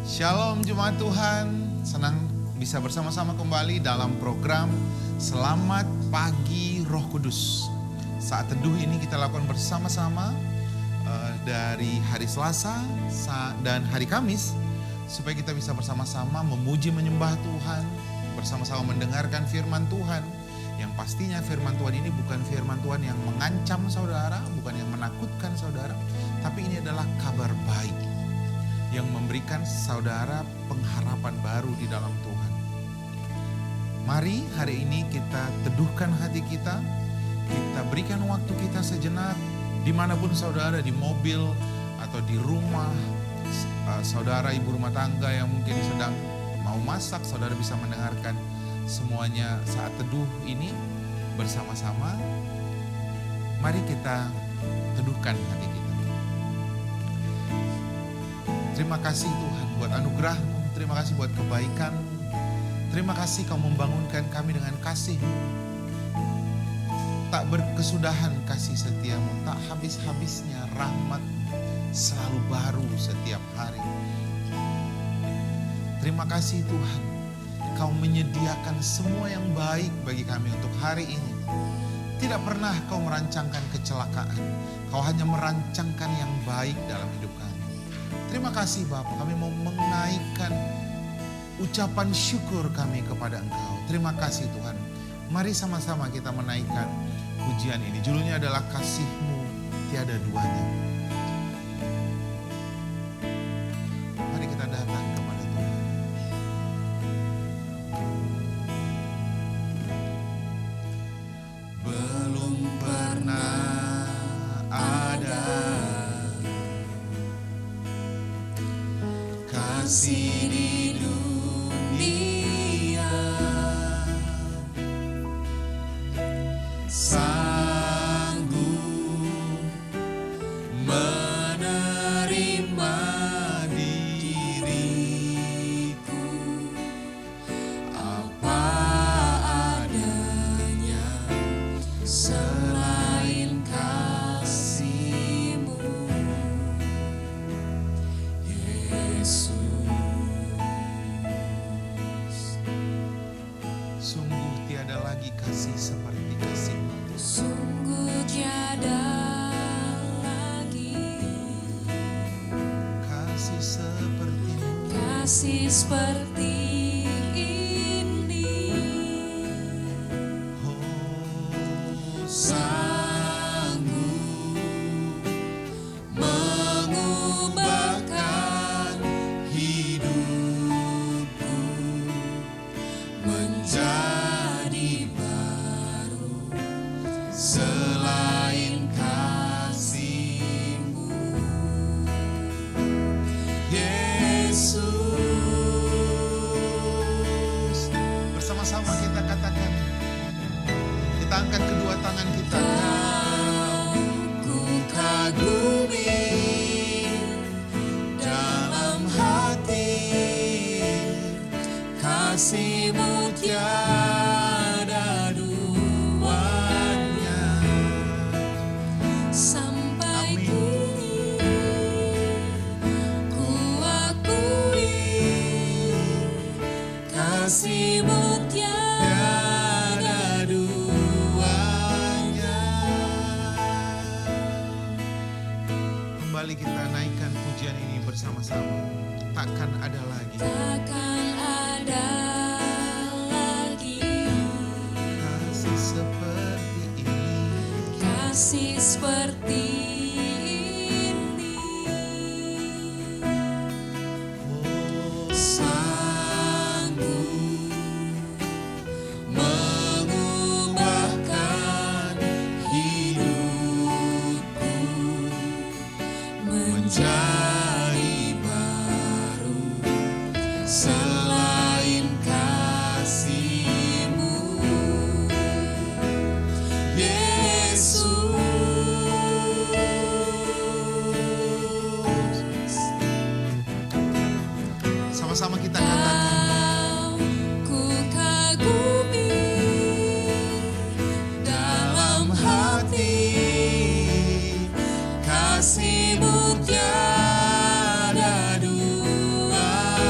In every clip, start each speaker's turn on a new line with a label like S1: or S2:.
S1: Shalom Jemaat Tuhan, senang bisa bersama-sama kembali dalam program Selamat Pagi Roh Kudus. Saat teduh ini kita lakukan bersama-sama dari hari Selasa dan hari Kamis, supaya kita bisa bersama-sama memuji menyembah Tuhan, bersama-sama mendengarkan firman Tuhan. Yang pastinya firman Tuhan ini bukan firman Tuhan yang mengancam saudara, bukan yang menakutkan saudara, tapi ini adalah kabar baik yang memberikan saudara pengharapan baru di dalam Tuhan. Mari hari ini kita teduhkan hati kita berikan waktu kita sejenak, dimanapun saudara, di mobil atau di rumah, saudara ibu rumah tangga yang mungkin sedang mau masak, saudara bisa mendengarkan semuanya saat teduh ini bersama-sama. Mari kita teduhkan hati kita. Terima kasih Tuhan buat anugerah-Mu, terima kasih buat kebaikan-Mu, terima kasih Kau membangunkan kami dengan kasih-Mu. Tak berkesudahan kasih setia-Mu, tak habis-habisnya rahmat-Mu, selalu baru setiap hari. Terima kasih Tuhan, Kau menyediakan semua yang baik bagi kami untuk hari ini. Tidak pernah Kau merancangkan kecelakaan, Kau hanya merancangkan yang baik dalam hidup kami. Terima kasih Bapa, kami mau menaikkan ucapan syukur kami kepada Engkau. Terima kasih Tuhan. Mari sama-sama kita menaikkan pujian ini. Judulnya adalah Kasih-Mu Tiada Duanya. Mari kita datang kepada Tuhan. Belum pernah ada kasih di dunia sanggup menerima diriku apa adanya selain kasih-Mu, Yesus. Sungguh tiada lagi kasih seperti kasih-Mu.
S2: Sungguh tiada lagi
S1: Kasih seperti-Mu.
S2: kasih seperti ini.
S1: Oh, sanggup mengubahkan hidupku menjadi baru selain kasih-Mu, Yesus. Bersama-sama kita katakan, kita angkat kedua tangan kita. Ku kagumi dalam hati, kasih-Mu tiada duanya.
S2: Sampai
S1: Amin.
S2: kini ku akui kasih-Mu tiada
S1: duanya. Kembali kita naikkan pujian ini bersama-sama. Takkan ada lagi
S2: takkan ada lagi
S1: kasih seperti ini.
S2: kasih seperti ini.
S1: Oh,
S2: Sanggup
S1: mengubahkan hidupku menjadi baru selain kasih-Mu, Yesus. Sama-sama kita katakan,
S2: Ku kagumi
S1: dalam hati kasih-Mu tiada duanya.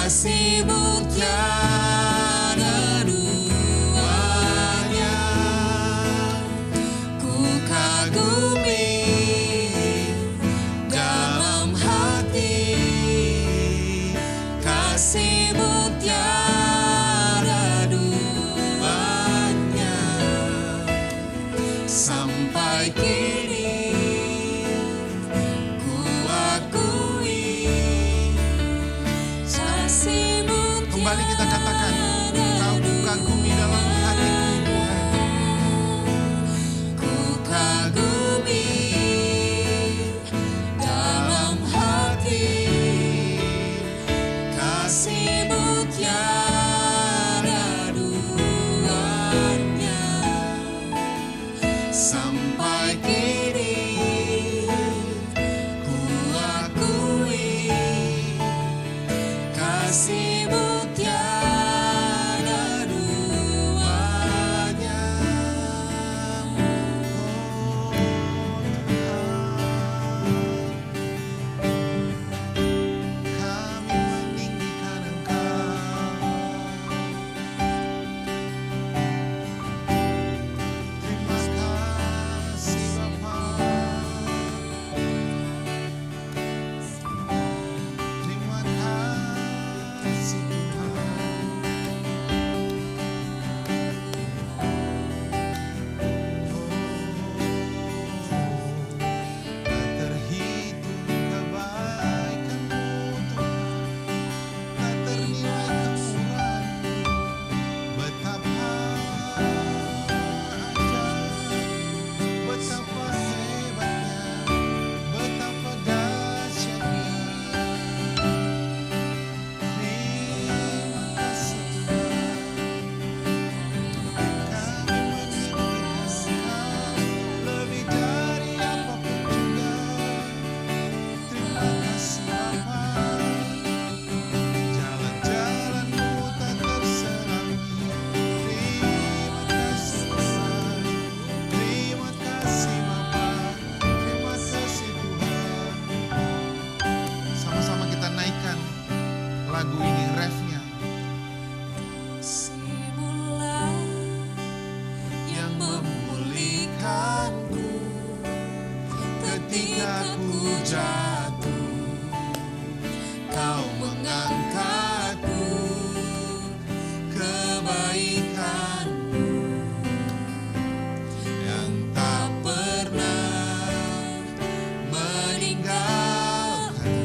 S2: kasih-Mu tiada duanya. Ku kagumi dalam hati, kasih-Mu tiada duanya. Sampai kini ku akui kasih-Mu
S1: Kembali kita katakan,
S2: tiada
S1: Kau kagumi dalam hatiku Tuhan.
S2: Ku kagumi dalam hati, kasih-Mu tiada duanya. Sampai kini ku akui kasih-Mu tiada duanya.
S1: Kami meninggikan Engkau. Terima kasih Bapa. Terima kasih Tuhan. Tak terhitung kebaikan-Mu Tuhan, tak ternilai kemurahan-Mu. Betapa ajaib, betapa hebatnya, betapa dahsyatnya. Terima kasih Tuhan. Kami meninggikan Engkau lebih dari apapun juga. Terima kasih Bapa. Jalan-jalan-Mu tak terselami. Terima kasih Tuhan. Terima kasih Bapa. Terima kasih Tuhan. Sama-sama kita naikkan lagu ini, refnya.
S2: Kasih-Mu-lah yang memulihkanku ketika ku jatuh. Kau mengangkatku, kebaikan-Mu yang tak pernah meninggalkan.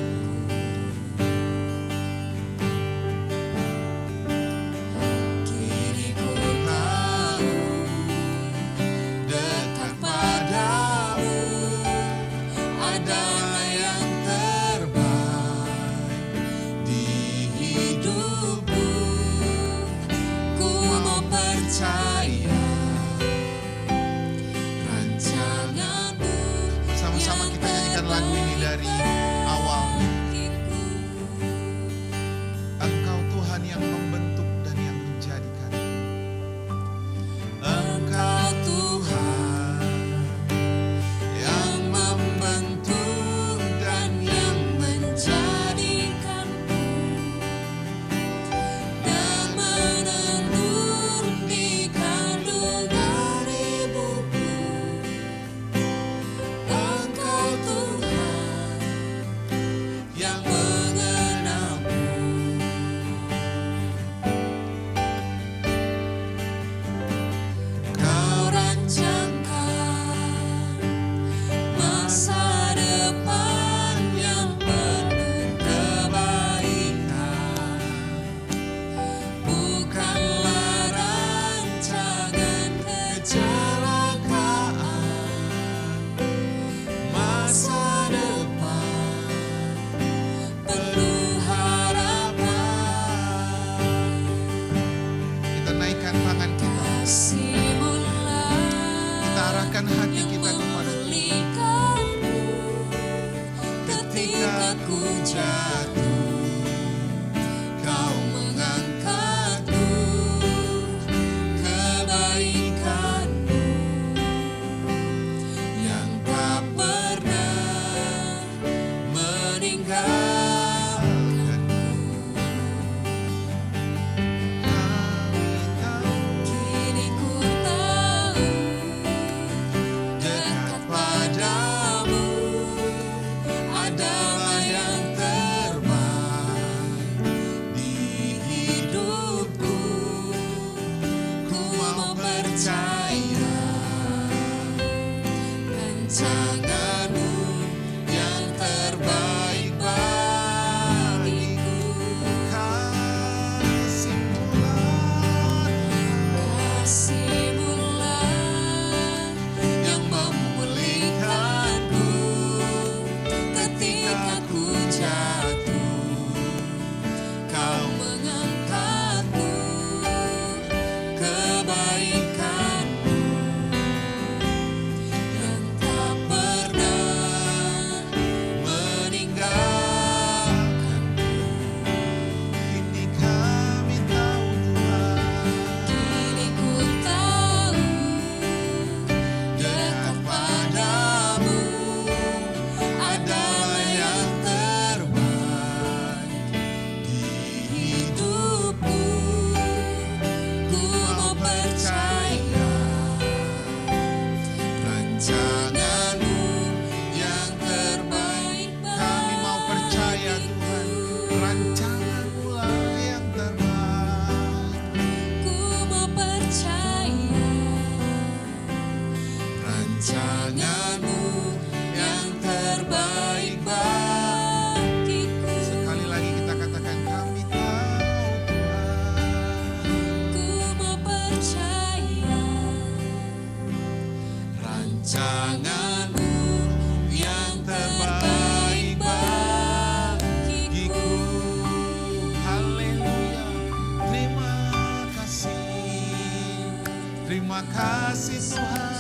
S1: kasih Tuhan.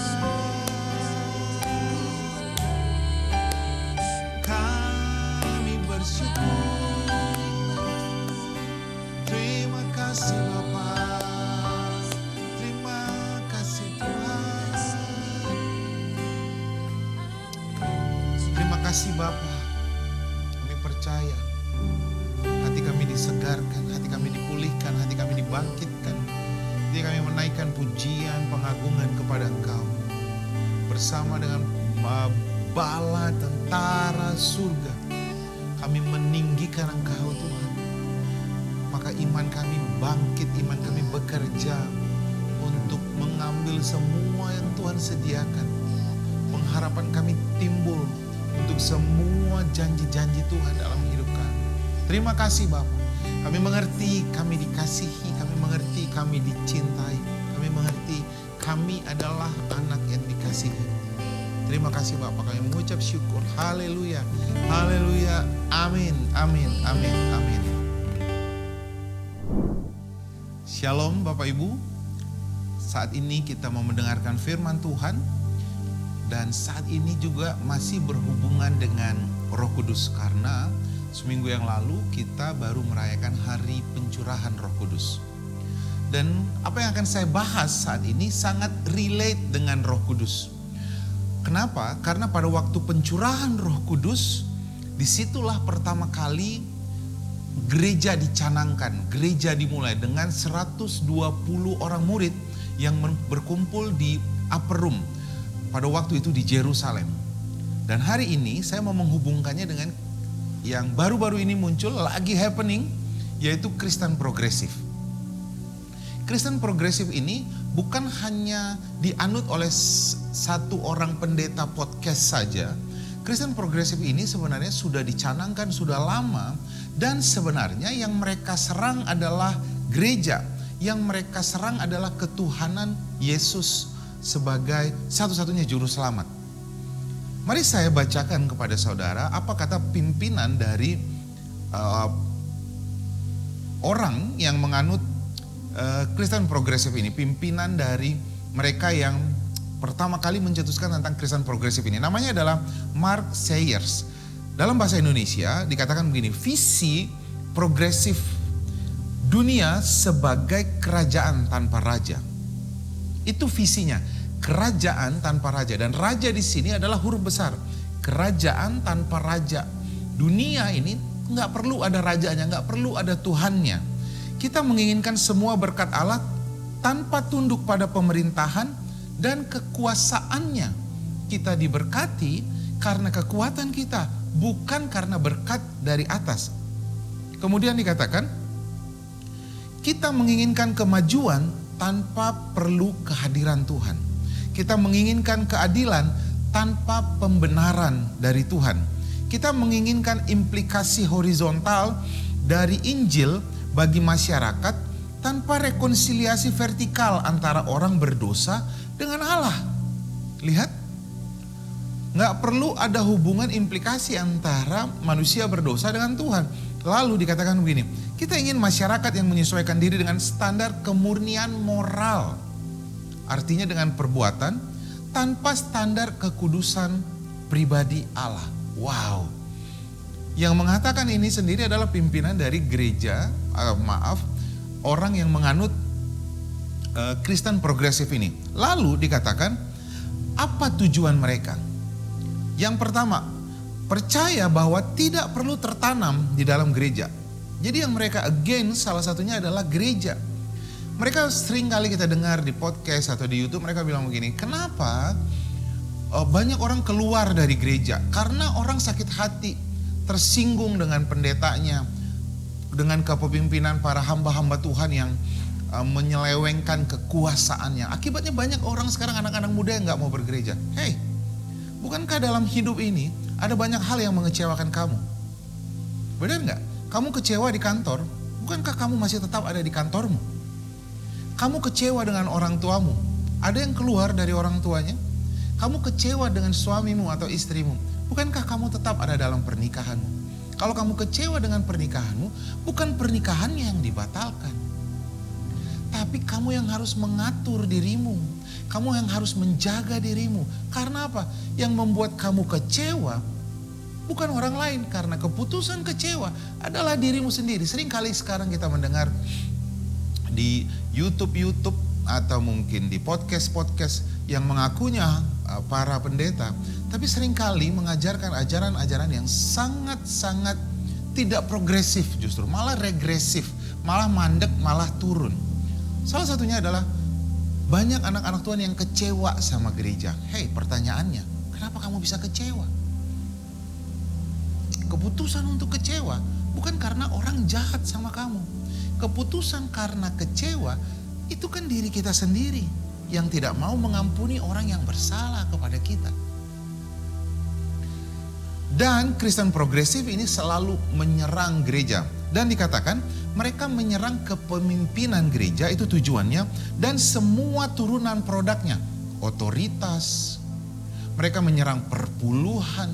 S1: Kami bersyukur. Terima kasih Bapa. Terima kasih Tuhan. Terima kasih Bapa. Kami percaya hati kami disegarkan, hati kami dipulihkan, hati kami dibangkitkan. Hati kami menaikkan pujian, pengagungan kepada Engkau. Bersama dengan bala tentara surga, kami meninggikan Engkau Tuhan. Maka iman kami bangkit, iman kami bekerja untuk mengambil semua yang Tuhan sediakan. Pengharapan kami timbul untuk semua janji-janji Tuhan dalam hidup kami. Terima kasih Bapa. Kami mengerti kami dikasihi, kami mengerti kami dicintai, kami mengerti kami adalah anak yang dikasihi. Terima kasih Bapa, kami mengucap syukur. Haleluya, haleluya, amin, amin, amin, amin. Shalom Bapak Ibu. Saat ini kita mau mendengarkan firman Tuhan. Dan saat ini juga masih berhubungan dengan Roh Kudus. Karena seminggu yang lalu kita baru merayakan hari pencurahan Roh Kudus. Dan apa yang akan saya bahas saat ini sangat relate dengan Roh Kudus. Kenapa? Karena pada waktu pencurahan Roh Kudus, disitulah pertama kali gereja dicanangkan, gereja dimulai dengan 120 orang murid yang berkumpul di upper room pada waktu itu di Yerusalem. Dan hari ini saya mau menghubungkannya dengan yang baru-baru ini muncul, lagi happening, yaitu Kristen progresif. Kristen progresif ini bukan hanya dianut oleh satu orang pendeta podcast saja. Kristen progresif ini sebenarnya sudah dicanangkan sudah lama, dan sebenarnya yang mereka serang adalah gereja, yang mereka serang adalah ketuhanan Yesus sebagai satu-satunya juru selamat. Mari saya bacakan kepada saudara apa kata pimpinan dari orang yang menganut Kristen progresif ini. Pimpinan dari mereka yang pertama kali mencetuskan tentang Kristen progresif ini. Namanya adalah Mark Sayers. Dalam bahasa Indonesia dikatakan begini, visi progresif dunia sebagai kerajaan tanpa raja. Itu visinya, kerajaan tanpa raja. Dan raja di sini adalah huruf besar, kerajaan tanpa raja. Dunia ini nggak perlu ada rajanya, nggak perlu ada Tuhannya. Kita menginginkan semua berkat Allah tanpa tunduk pada pemerintahan dan kekuasaannya. Kita diberkati karena kekuatan kita, bukan karena berkat dari atas. Kemudian dikatakan, kita menginginkan kemajuan tanpa perlu kehadiran Tuhan. Kita menginginkan keadilan tanpa pembenaran dari Tuhan. Kita menginginkan implikasi horizontal dari Injil bagi masyarakat tanpa rekonsiliasi vertikal antara orang berdosa dengan Allah. Lihat, nggak perlu ada hubungan implikasi antara manusia berdosa dengan Tuhan. Lalu dikatakan begini, kita ingin masyarakat yang menyesuaikan diri dengan standar kemurnian moral. Artinya dengan perbuatan tanpa standar kekudusan pribadi Allah. Wow. Yang mengatakan ini sendiri adalah pimpinan dari gereja, orang yang menganut Kristen progresif ini. Lalu dikatakan, apa tujuan mereka? Yang pertama, percaya bahwa tidak perlu tertanam di dalam gereja. Jadi yang mereka against salah satunya adalah gereja. Mereka sering kali kita dengar di podcast atau di YouTube, mereka bilang begini, kenapa banyak orang keluar dari gereja? Karena orang sakit hati, tersinggung dengan pendetanya, dengan kepemimpinan para hamba-hamba Tuhan yang menyelewengkan kekuasaannya. Akibatnya banyak orang sekarang, anak-anak muda yang gak mau bergereja. Hey, bukankah dalam hidup ini ada banyak hal yang mengecewakan kamu? Benar gak? Kamu kecewa di kantor, bukankah kamu masih tetap ada di kantormu? Kamu kecewa dengan orang tuamu, ada yang keluar dari orang tuanya? Kamu kecewa dengan suamimu atau istrimu, bukankah kamu tetap ada dalam pernikahanmu? Kalau kamu kecewa dengan pernikahanmu, bukan pernikahannya yang dibatalkan, Tapi kamu yang harus mengatur dirimu. Kamu yang harus menjaga dirimu. Karena apa? Yang membuat kamu kecewa bukan orang lain. Karena keputusan kecewa adalah dirimu sendiri. Seringkali sekarang kita mendengar di YouTube atau mungkin di podcast yang mengakunya para pendeta. Tapi seringkali mengajarkan ajaran-ajaran yang sangat-sangat tidak progresif justru. Malah regresif, malah mandek, malah turun. Salah satunya adalah banyak anak-anak Tuhan yang kecewa sama gereja. Hei, pertanyaannya, kenapa kamu bisa kecewa? Keputusan untuk kecewa bukan karena orang jahat sama kamu. Keputusan karena kecewa itu kan diri kita sendiri yang tidak mau mengampuni orang yang bersalah kepada kita. Dan Kristen progresif ini selalu menyerang gereja. Dan dikatakan mereka menyerang kepemimpinan gereja, itu tujuannya. Dan semua turunan produknya, otoritas. Mereka menyerang perpuluhan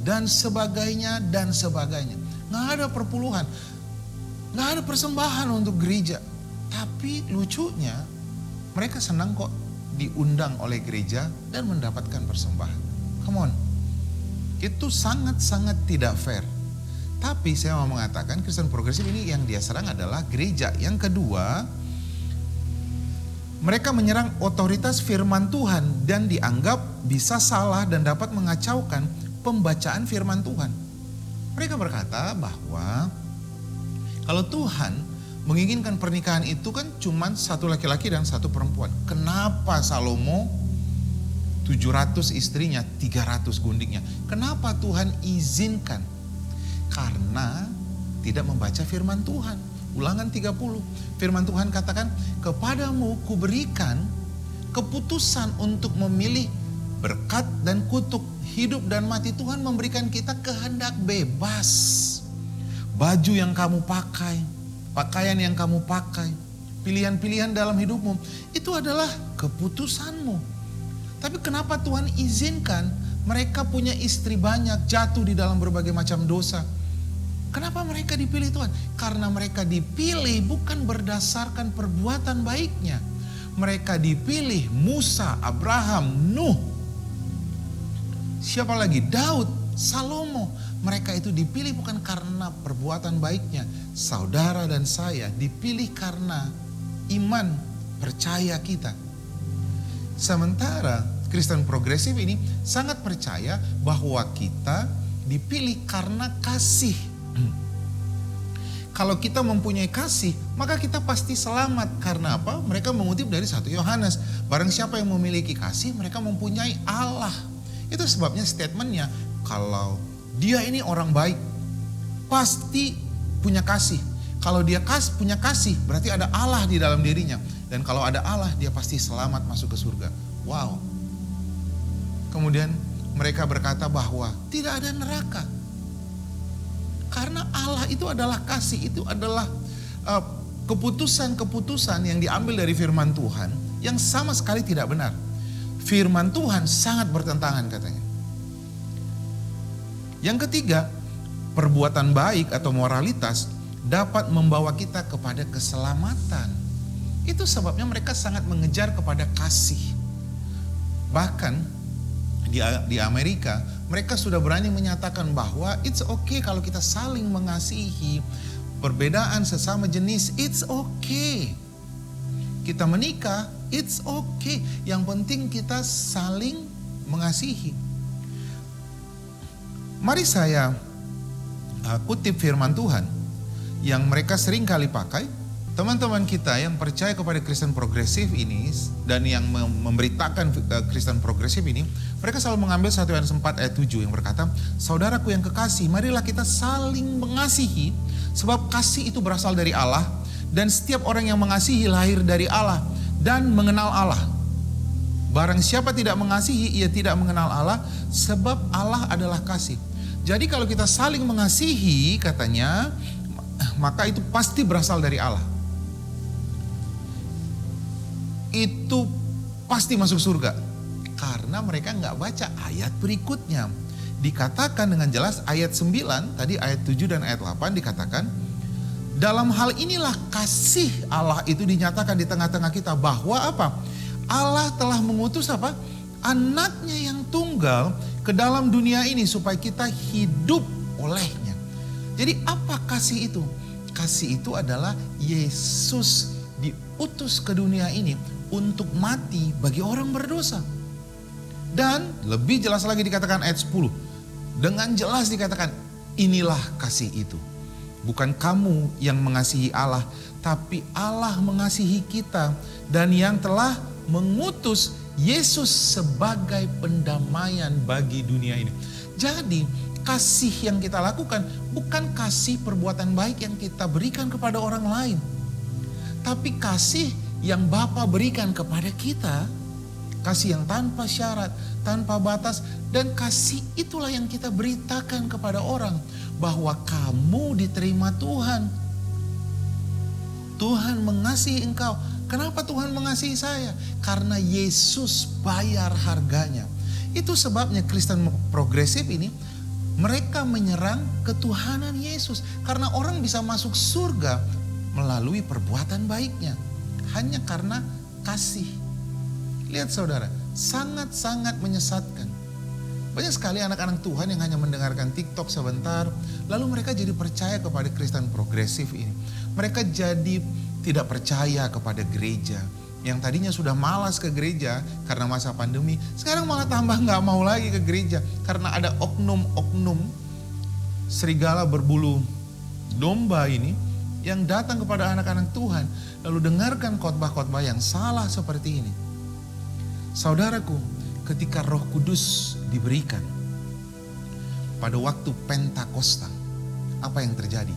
S1: dan sebagainya dan sebagainya. Nggak ada perpuluhan, nggak ada persembahan untuk gereja. Tapi lucunya mereka senang kok diundang oleh gereja dan mendapatkan persembahan. Come on. Itu sangat-sangat tidak fair. Tapi saya mau mengatakan Kristen progresif ini yang dia serang adalah gereja. Yang kedua, mereka menyerang otoritas firman Tuhan dan dianggap bisa salah dan dapat mengacaukan pembacaan firman Tuhan. Mereka berkata bahwa kalau Tuhan menginginkan pernikahan itu kan cuma satu laki-laki dan satu perempuan. Kenapa Salomo 700 istrinya, 300 gundiknya? Kenapa Tuhan izinkan? Karena tidak membaca firman Tuhan. Ulangan 30, firman Tuhan katakan, kepadamu kuberikan keputusan untuk memilih berkat dan kutuk, hidup dan mati. Tuhan memberikan kita kehendak bebas. Baju yang kamu pakai, pakaian yang kamu pakai, pilihan-pilihan dalam hidupmu, itu adalah keputusanmu. Tapi kenapa Tuhan izinkan mereka punya istri banyak, jatuh di dalam berbagai macam dosa? Kenapa mereka dipilih Tuhan? Karena mereka dipilih bukan berdasarkan perbuatan baiknya. Mereka dipilih Musa, Abraham, Nuh. Siapa lagi? Daud, Salomo. Mereka itu dipilih bukan karena perbuatan baiknya. Saudara dan saya dipilih karena iman, percaya kita. Sementara Kristen progresif ini sangat percaya bahwa kita dipilih karena kasih. Kalau kita mempunyai kasih, maka kita pasti selamat. Karena apa? Mereka mengutip dari 1 Yohanes. Barang siapa yang memiliki kasih, mereka mempunyai Allah. Itu sebabnya statementnya, kalau dia ini orang baik, pasti punya kasih. Kalau dia punya kasih, berarti ada Allah di dalam dirinya. Dan kalau ada Allah, dia pasti selamat masuk ke surga. Wow. Kemudian mereka berkata bahwa tidak ada neraka. Karena Allah itu adalah kasih, itu adalah keputusan-keputusan yang diambil dari firman Tuhan yang sama sekali tidak benar. Firman Tuhan sangat bertentangan katanya. Yang ketiga, perbuatan baik atau moralitas dapat membawa kita kepada keselamatan. Itu sebabnya mereka sangat mengejar kepada kasih. Bahkan di Amerika, mereka sudah berani menyatakan bahwa it's okay kalau kita saling mengasihi. Perbedaan sesama jenis, it's okay. Kita menikah, it's okay. Yang penting kita saling mengasihi. Mari saya kutip firman Tuhan yang mereka sering kali pakai. Teman-teman kita yang percaya kepada Kristen progresif ini dan yang memberitakan Kristen progresif ini, mereka selalu mengambil 1 Yohanes 4 ayat 7 yang berkata, saudaraku yang kekasih, marilah kita saling mengasihi, sebab kasih itu berasal dari Allah, dan setiap orang yang mengasihi lahir dari Allah dan mengenal Allah. Barang siapa tidak mengasihi, ia tidak mengenal Allah, sebab Allah adalah kasih. Jadi kalau kita saling mengasihi, katanya, maka itu pasti berasal dari Allah. Itu pasti masuk surga. Karena mereka nggak baca ayat berikutnya. Dikatakan dengan jelas ayat 9, tadi ayat 7 dan ayat 8 dikatakan, Dalam hal inilah kasih Allah itu dinyatakan di tengah-tengah kita, bahwa apa? Allah telah mengutus apa? Anaknya yang tunggal ke dalam dunia ini supaya kita hidup olehnya. Jadi apa kasih itu? Kasih itu adalah Yesus diutus ke dunia ini untuk mati bagi orang berdosa. Dan lebih jelas lagi dikatakan ayat 10. Dengan jelas dikatakan, inilah kasih itu. Bukan kamu yang mengasihi Allah, tapi Allah mengasihi kita dan yang telah mengutus Yesus sebagai pendamaian bagi dunia ini. Jadi kasih yang kita lakukan bukan kasih perbuatan baik yang kita berikan kepada orang lain, tapi kasih yang Bapa berikan kepada kita, kasih yang tanpa syarat, tanpa batas, dan kasih itulah yang kita beritakan kepada orang bahwa kamu diterima Tuhan. Tuhan mengasihi engkau. Kenapa Tuhan mengasihi saya? Karena Yesus bayar harganya. Itu sebabnya Kristen progresif ini, mereka menyerang ketuhanan Yesus. Karena orang bisa masuk surga melalui perbuatan baiknya. Hanya karena kasih. Lihat saudara, sangat-sangat menyesatkan. Banyak sekali anak-anak Tuhan yang hanya mendengarkan TikTok sebentar, lalu mereka jadi percaya kepada Kristen progresif ini. Mereka jadi tidak percaya kepada gereja. Yang tadinya sudah malas ke gereja karena masa pandemi, sekarang malah tambah gak mau lagi ke gereja. Karena ada oknum-oknum serigala berbulu domba ini yang datang kepada anak-anak Tuhan, lalu dengarkan khotbah-khotbah yang salah seperti ini. Saudaraku, ketika Roh Kudus diberikan pada waktu Pentakosta, apa yang terjadi?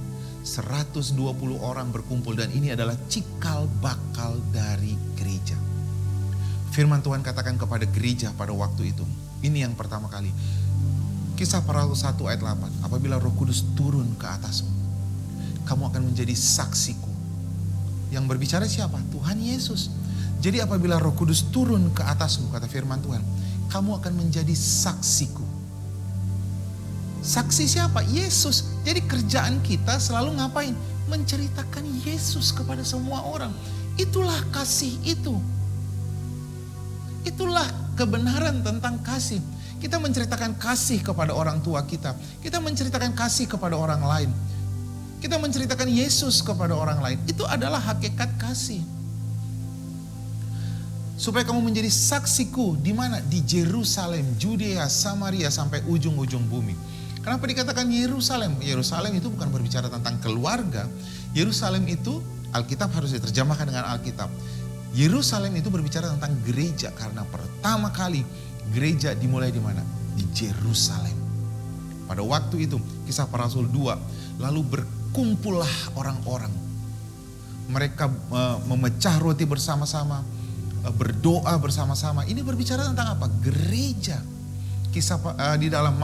S1: 120 orang berkumpul dan ini adalah cikal bakal dari gereja. Firman Tuhan katakan kepada gereja pada waktu itu. Ini yang pertama kali. Kisah Para Rasul 1 ayat 8. Apabila Roh Kudus turun ke atasmu, kamu akan menjadi saksiku. Yang berbicara siapa? Tuhan Yesus. Jadi apabila Roh Kudus turun ke atasmu, kata firman Tuhan, kamu akan menjadi saksiku. Saksi siapa? Yesus. Jadi kerjaan kita selalu ngapain? Menceritakan Yesus kepada semua orang. Itulah kasih itu. Itulah kebenaran tentang kasih. Kita menceritakan kasih kepada orang tua kita. Kita menceritakan kasih kepada orang lain. Kita menceritakan Yesus kepada orang lain. Itu adalah hakikat kasih. Supaya kamu menjadi saksiku di mana? Di Yerusalem, Judea, Samaria sampai ujung-ujung bumi. Kenapa dikatakan Yerusalem? Yerusalem itu bukan berbicara tentang keluarga. Yerusalem itu, Alkitab harus diterjemahkan dengan Alkitab. Yerusalem itu berbicara tentang gereja karena pertama kali gereja dimulai di mana? Di Yerusalem. Pada waktu itu, Kisah Para Rasul 2, lalu berkumpullah orang-orang. Mereka memecah roti bersama-sama, berdoa bersama-sama. Ini berbicara tentang apa? Gereja. Di dalam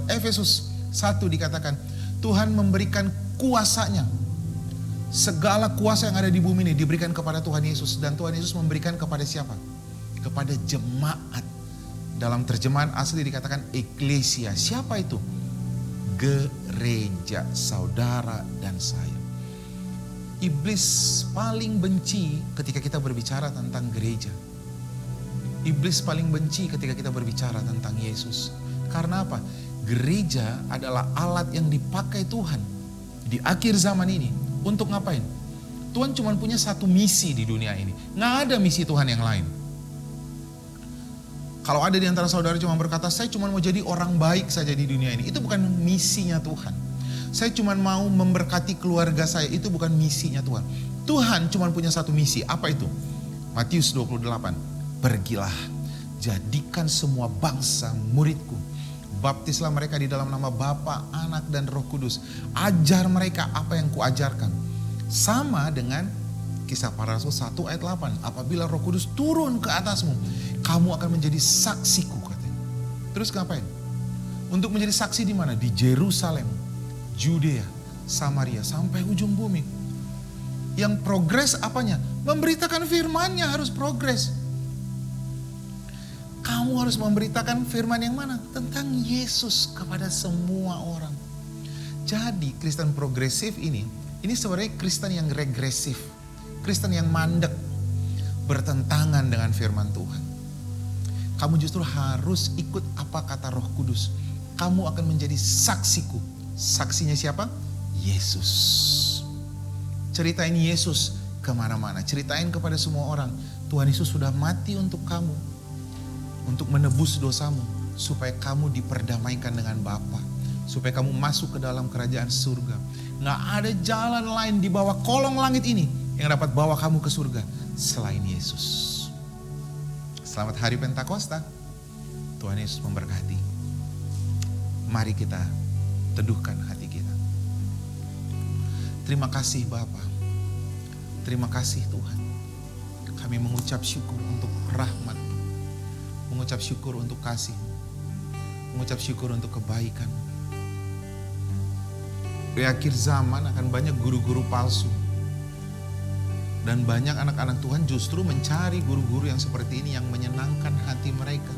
S1: Efesus 1 dikatakan Tuhan memberikan kuasanya. Segala kuasa yang ada di bumi ini diberikan kepada Tuhan Yesus. Dan Tuhan Yesus memberikan kepada siapa? Kepada jemaat. Dalam terjemahan asli dikatakan eklesia. Siapa itu? Gereja, saudara dan saya. Iblis paling benci ketika kita berbicara tentang gereja. Iblis paling benci ketika kita berbicara tentang Yesus. Karena apa? Gereja adalah alat yang dipakai Tuhan di akhir zaman ini. Untuk ngapain? Tuhan cuma punya satu misi di dunia ini. Nggak ada misi Tuhan yang lain. Kalau ada di antara saudara cuma berkata, saya cuma mau jadi orang baik saja di dunia ini. Itu bukan misinya Tuhan. Saya cuma mau memberkati keluarga saya. Itu bukan misinya Tuhan. Tuhan cuma punya satu misi. Apa itu? Matius 28. Pergilah, jadikan semua bangsa muridku. Baptislah mereka di dalam nama Bapa, Anak, dan Roh Kudus. Ajar mereka apa yang kuajarkan. Sama dengan Kisah Para Rasul 1 ayat 8. Apabila Roh Kudus turun ke atasmu, kamu akan menjadi saksiku, katanya. Terus ngapain? Untuk menjadi saksi di mana? Di Yerusalem, Judea, Samaria, sampai ujung bumi. Yang progres apanya? Memberitakan firman-Nya harus progres. Kamu harus memberitakan firman yang mana? Tentang Yesus kepada semua orang. Jadi Kristen progresif ini Ini sebenarnya Kristen yang regresif, Kristen yang mandek, bertentangan dengan firman Tuhan. Kamu justru harus ikut apa kata Roh Kudus. Kamu akan menjadi saksiku. Saksinya siapa? Yesus. Ceritain Yesus kemana-mana. Ceritain kepada semua orang. Tuhan Yesus sudah mati untuk kamu. Untuk menebus dosamu. Supaya kamu diperdamaikan dengan Bapa. Supaya kamu masuk ke dalam kerajaan surga. Nggak ada jalan lain di bawah kolong langit ini yang dapat bawa kamu ke surga selain Yesus. Selamat Hari Pentakosta. Tuhan Yesus memberkati. Mari kita teduhkan hati kita. Terima kasih Bapa. Terima kasih Tuhan. Kami mengucap syukur untuk rahmat. Mengucap syukur untuk kasih. Mengucap syukur untuk kebaikan. Di akhir zaman akan banyak guru-guru palsu. Dan banyak anak-anak Tuhan justru mencari guru-guru yang seperti ini yang menyenangkan hati mereka.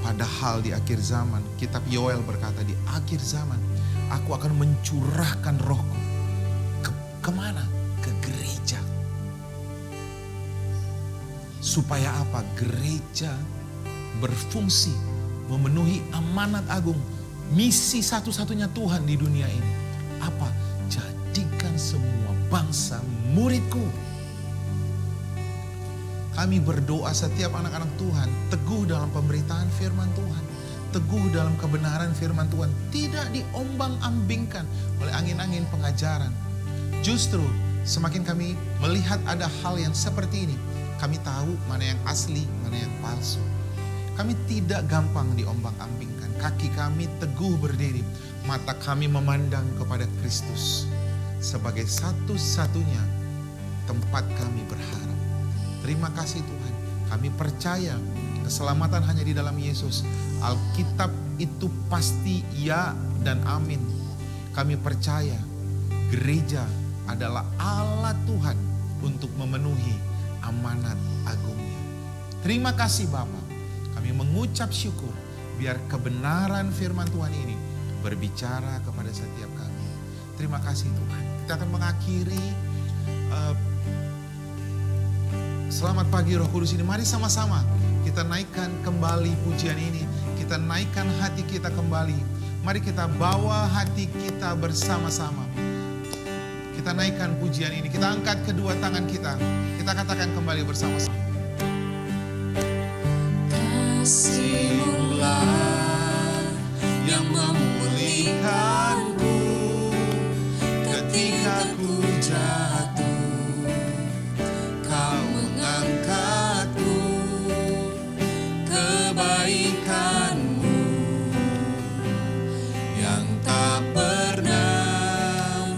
S1: Padahal di akhir zaman, kitab Yoel berkata di akhir zaman, aku akan mencurahkan rohku. Kemana? Ke gereja. Supaya apa? Gereja berfungsi memenuhi amanat agung. Misi satu-satunya Tuhan di dunia ini. Apa? Jadikan semua bangsa muridku. Kami berdoa setiap anak-anak Tuhan teguh dalam pemberitaan firman Tuhan. Teguh dalam kebenaran firman Tuhan. Tidak diombang-ambingkan oleh angin-angin pengajaran. Justru semakin kami melihat ada hal yang seperti ini. Kami tahu mana yang asli, mana yang palsu. Kami tidak gampang diombang-ambingkan. Kaki kami teguh berdiri. Mata kami memandang kepada Kristus. Sebagai satu-satunya tempat kami berharap. Terima kasih Tuhan. Kami percaya keselamatan hanya di dalam Yesus. Alkitab itu pasti ya dan amin. Kami percaya gereja adalah alat Tuhan untuk memenuhi amanat agungnya. Terima kasih Bapa. Kami mengucap syukur biar kebenaran firman Tuhan ini berbicara kepada setiap kami. Terima kasih Tuhan. Kita akan mengakhiri Selamat Pagi Roh Kudus ini. Mari sama-sama kita naikkan kembali pujian ini. Kita naikkan hati kita kembali. Mari kita bawa hati kita bersama-sama. Kita naikkan pujian ini. Kita angkat kedua tangan kita. Kita katakan kembali bersama-sama.
S2: Kasih-Mulah yang memulihkanku ketika ku jatuh. Kau mengangkatku, kebaikanmu yang tak pernah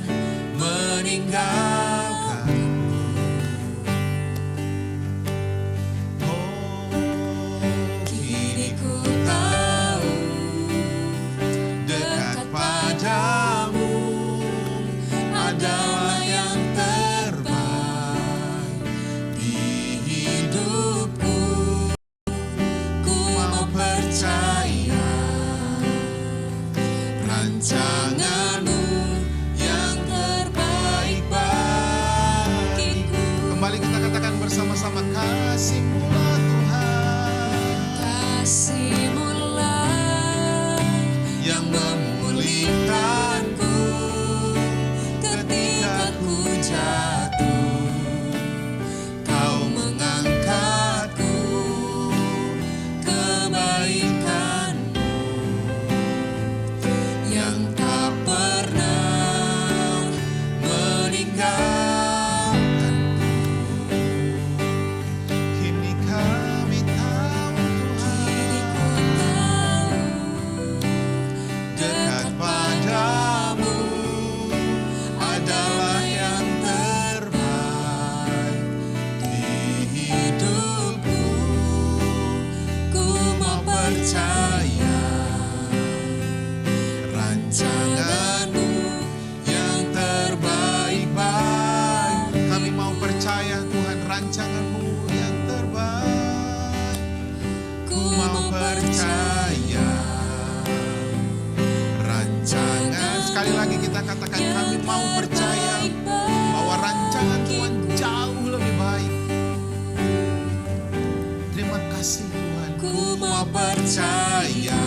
S2: meninggalkanku. Kini ku tahu dekat padamu adalah yang terbaik di hidupku. Ku mau percaya rancanganmu yang terbaik
S1: kita katakan kami mau percaya bahwa rancangan Tuhan jauh lebih baik. Terima kasih Tuhan.
S2: Ku mau percaya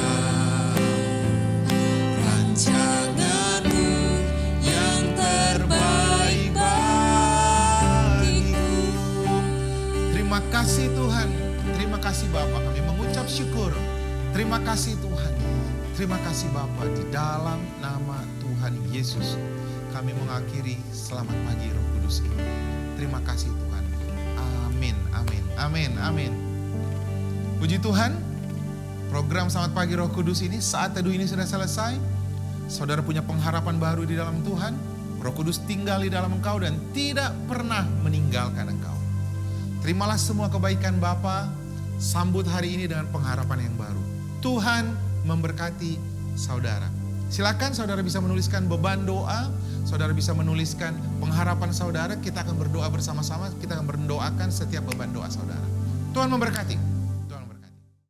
S2: rancangan-Mu yang terbaik bagiku.
S1: Terima kasih Tuhan. Terima kasih Bapa, kami mengucap syukur. Terima kasih Tuhan. Terima kasih Bapa, di dalam nama Tuhan Yesus kami mengakhiri selamat pagi Roh Kudus ini. Terima kasih Tuhan. Amin, amin, amin, amin. Puji Tuhan, program Selamat Pagi Roh Kudus ini, saat teduh ini sudah selesai. Saudara punya pengharapan baru di dalam Tuhan. Roh Kudus tinggal di dalam engkau dan tidak pernah meninggalkan engkau. Terimalah semua kebaikan Bapa, sambut hari ini dengan pengharapan yang baru. Tuhan memberkati saudara. Silakan saudara bisa menuliskan beban doa, saudara bisa menuliskan pengharapan saudara, kita akan berdoa bersama-sama, kita akan mendoakan setiap beban doa saudara. Tuhan memberkati.